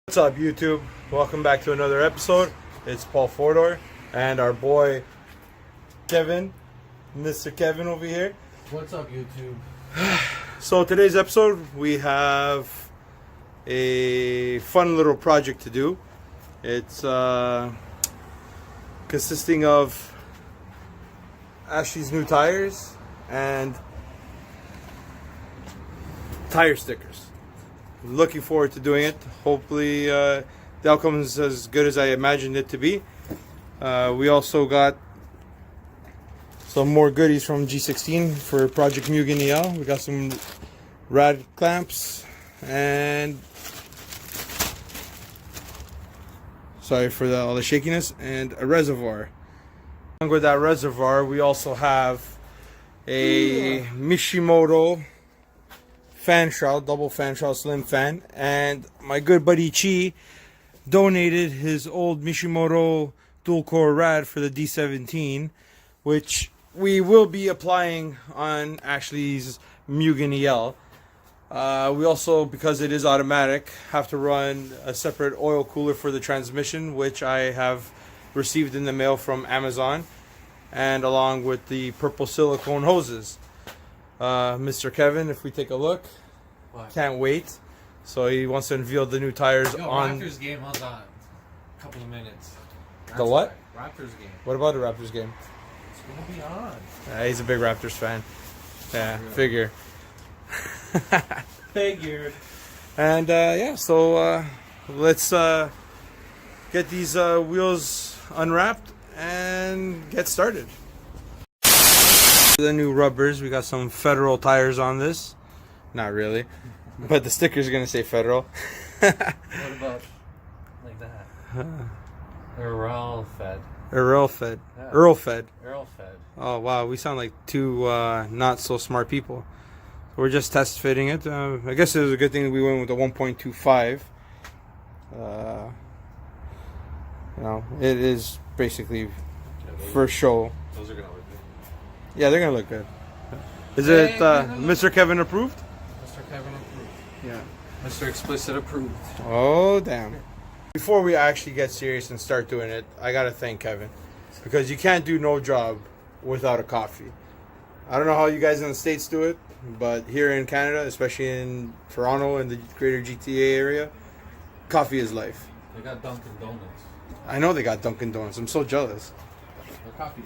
What's up, YouTube? Welcome back to another episode. It's Paul Fordor and our boy Kevin, Mr. Kevin over here. What's up, YouTube? So today's episode, we have a fun little project to do. It's consisting of Ashley's new tires and tire stickers. Looking forward to doing it. Hopefully the outcome is as good as I imagined it to be. We also got some more goodies from G16 for Project Mugen EL. We got some rad clamps and sorry for all the shakiness, and a reservoir. Along with that reservoir, we also have a Mishimoto fan shroud, double fan shroud, slim fan, and my good buddy Chi donated his old Mishimoto dual core rad for the D17, which we will be applying on Ashley's Mugen EL. We also, because it is automatic, have to run a separate oil cooler for the transmission, which I have received in the mail from Amazon, and along with the purple silicone hoses. Mr. Kevin, if we take a look, What? can't wait. So he wants to unveil the new tires on Raptors game was on. A couple of minutes. the what? Raptors game. What about the Raptors game? It's gonna be on. He's a big Raptors fan. Yeah, figure. Figured. And yeah, so let's get these wheels unwrapped and get started. The new rubbers, we got some Federal tires on this. Not really, but the sticker's gonna say Federal. What about like that? Earl Fed. Earl Fed. Yeah. Earl Fed. Earl Fed. Oh wow, we sound like two not so smart people. We're just test fitting it. I guess it was a good thing we went with the 1.25. You know, it is basically for show. Those are gonna look good. Yeah, they're gonna look good. Is it Mr. Kevin approved? Mr. Kevin approved. Yeah. Mr. Explicit approved. Oh damn. Before we actually get serious and start doing it, I gotta thank Kevin, because you can't do no job without a coffee. I don't know how you guys in the States do it, but here in Canada, especially in Toronto and the greater GTA area, coffee is life. They got Dunkin' Donuts. I know they got Dunkin' Donuts. I'm so jealous. Their coffee.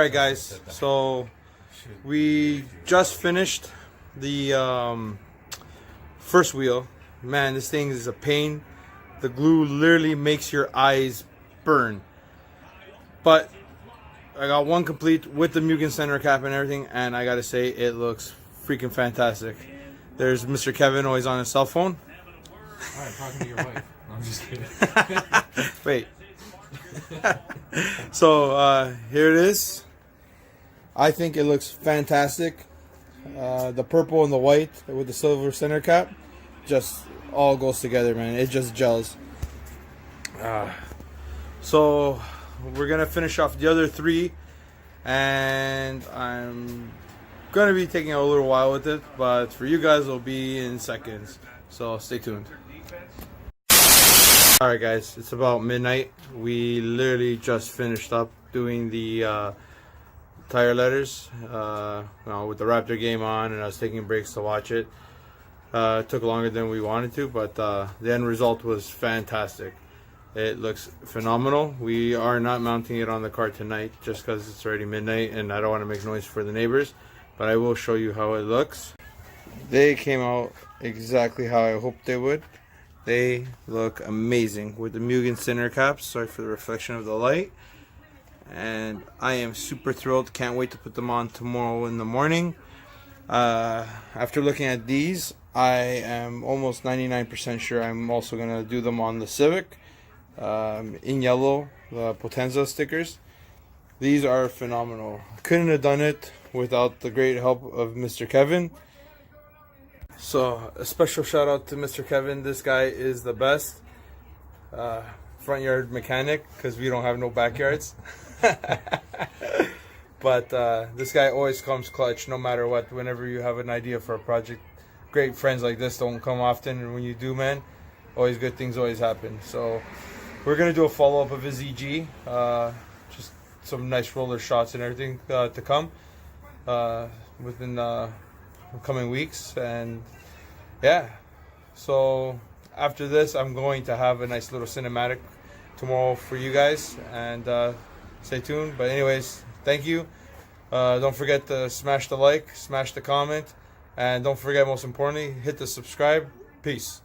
right, guys. So we just finished the first wheel. Man, this thing is a pain. The glue literally makes your eyes burn. But I got one complete with the Mugen center cap and everything, and I gotta say it looks freaking fantastic. There's Mr. Kevin, always on his cell phone. Alright, talking to your wife. No, I'm just kidding. Wait. So here it is. I think it looks fantastic. The purple and the white with the silver center cap just all goes together, man. It just gels. So we're gonna finish off the other three, and I'm gonna be taking a little while with it, but for you guys it'll be in seconds, so stay tuned. Alright guys, it's about midnight. We literally just finished up doing the tire letters with the Raptor game on, and I was taking breaks to watch it. It took longer than we wanted to, but the end result was fantastic. It looks phenomenal. We are not mounting it on the car tonight just because it's already midnight and I don't want to make noise for the neighbors, but I will show you how it looks. They came out exactly how I hoped they would. They look amazing with the Mugen center caps. Sorry for the reflection of the light. And I am super thrilled. Can't wait to put them on tomorrow in the morning. After looking at these, I am almost 99% sure I'm also going to do them on the Civic. In yellow, the Potenza stickers. These are phenomenal. Couldn't have done it without the great help of Mr. Kevin. So a special shout out to Mr. Kevin. This guy is the best front yard mechanic because we don't have no backyards. But this guy always comes clutch no matter what. Whenever you have an idea for a project, great friends like this don't come often, and when you do, man, always good things always happen. So we're gonna do a follow-up of his EG, just some nice roller shots and everything to come within the coming weeks. And yeah, so after this I'm going to have a nice little cinematic tomorrow for you guys, and stay tuned. But anyways, thank you. Don't forget to smash the like, smash the comment, and don't forget, most importantly, hit the subscribe. Peace.